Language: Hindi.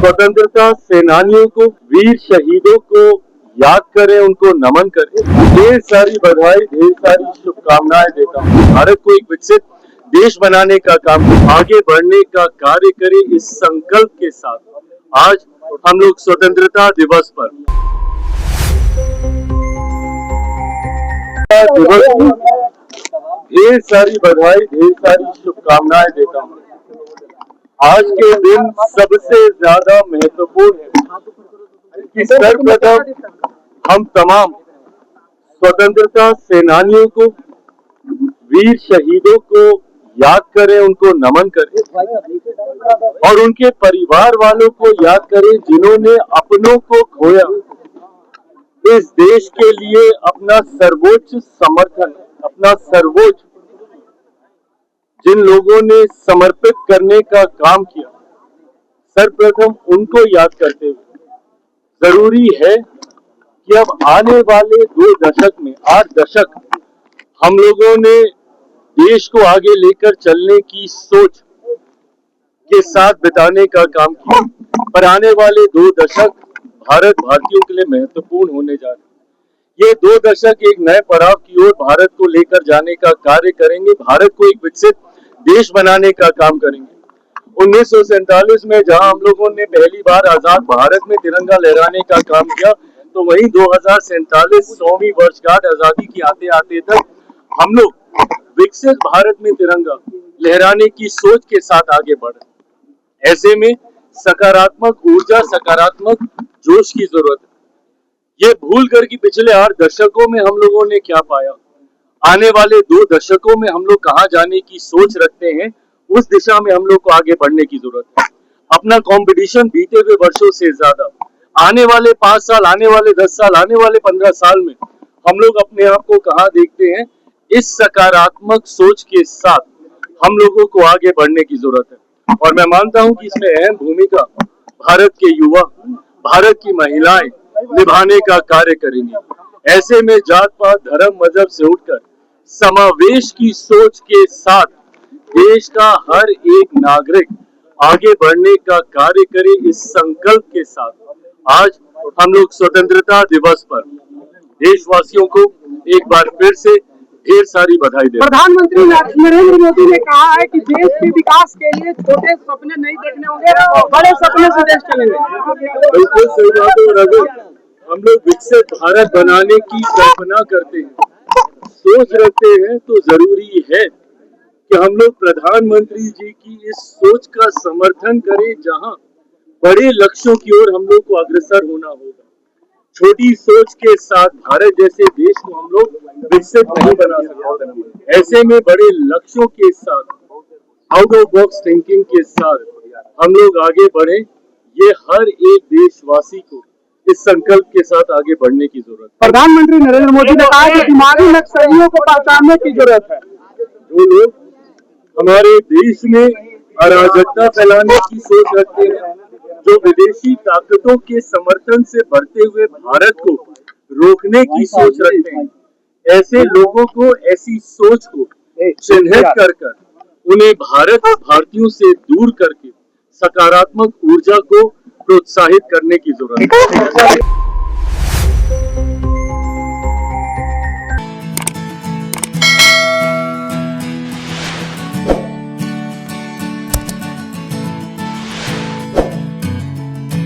स्वतंत्रता सेनानियों को, वीर शहीदों को याद करें, उनको नमन करें। ढेर सारी बधाई, ढेर सारी शुभकामनाएं देता हूँ। भारत को एक विकसित देश बनाने का काम, आगे बढ़ने का कार्य करें, इस संकल्प के साथ आज हम लोग स्वतंत्रता दिवस पर ढेर सारी बधाई, ढेर सारी शुभकामनाएं देता हूँ। आज के दिन सबसे ज्यादा महत्वपूर्ण है कि सर्वप्रथम हम तमाम स्वतंत्रता सेनानियों को, वीर शहीदों को याद करें, उनको नमन करें और उनके परिवार वालों को याद करें जिन्होंने अपनों को खोया, इस देश के लिए अपना सर्वोच्च समर्थन, अपना सर्वोच्च जिन लोगों ने समर्पित करने का काम किया, सर्वप्रथम उनको याद करते हुए जरूरी है कि अब आने वाले 2 दशक में, 8 दशक हम लोगों ने देश को आगे लेकर चलने की सोच के साथ बिताने का काम किया, पर आने वाले 2 दशक भारत भारतीयों के लिए महत्वपूर्ण होने जा रहे हैं। ये 2 दशक एक नए पड़ाव की ओर भारत को लेकर जाने का कार्य करेंगे, भारत को एक विकसित देश बनाने का काम करेंगे। 1947 में जहां हम लोगों ने पहली बार आजाद भारत में तिरंगा लहराने का काम किया, तो वहीं 2047 100वीं वर्षगांठ आजादी की आते आते तक हम लोग विकसित भारत में तिरंगा लहराने की सोच के साथ आगे बढ़े। ऐसे में सकारात्मक ऊर्जा, सकारात्मक जोश की जरूरत है। ये भूल कर कि पिछले 8 दशकों में हम लोगों ने क्या पाया, आने वाले 2 दशकों में हम लोग कहां जाने की सोच रखते हैं, उस दिशा में हम लोग को आगे बढ़ने की जरूरत है। अपना कंपटीशन बीते हुए वर्षों से ज्यादा आने वाले 5 साल, आने वाले 10 साल, आने वाले 15 साल में हम लोग अपने आप को कहां देखते हैं, इस सकारात्मक सोच के साथ हम लोगों को आगे बढ़ने की जरूरत है। और मैं मानता हूं कि इसमें अहम भूमिका भारत के युवा, भारत की महिलाएं निभाने का कार्य करेंगी। ऐसे में जात पात, धर्म, मजहब से उठकर समावेश की सोच के साथ देश का हर एक नागरिक आगे बढ़ने का कार्य करे, इस संकल्प के साथ आज हम लोग स्वतंत्रता दिवस पर देशवासियों को एक बार फिर से ढेर सारी बधाई देते हैं। प्रधानमंत्री नरेंद्र मोदी ने कहा है कि देश के विकास के लिए छोटे सपने नहीं देखने होंगे, बड़े सपने से देश चलेंगे। बिल्कुल सही बात है। और अगर हम लोग विकसित भारत बनाने की कल्पना करते हैं, सोच रखते हैं, तो जरूरी है कि हम लोग प्रधानमंत्री जी की इस सोच का समर्थन करें, जहां बड़े लक्ष्यों की ओर हम लोग को अग्रसर होना होगा। छोटी सोच के साथ भारत जैसे देश को हम लोग विकसित नहीं बना सकते। ऐसे में बड़े लक्ष्यों के साथ, आउट ऑफ बॉक्स थिंकिंग के साथ हम लोग आगे बढ़े, ये हर एक देशवासी को इस संकल्प के साथ आगे बढ़ने की जरूरत है। प्रधानमंत्री नरेंद्र मोदी ने कहा कि दिमागी नक्सलियों को पहचानने की जरूरत है। जो लोग हमारे देश में अराजकता फैलाने की सोच रखते हैं, जो विदेशी ताकतों के समर्थन से बढ़ते हुए भारत को रोकने की सोच रखते हैं, ऐसे लोगों को, ऐसी सोच को चिन्हित कर उन्हें भारतीयों से दूर करके सकारात्मक ऊर्जा को प्रोत्साहित करने की जरूरत है।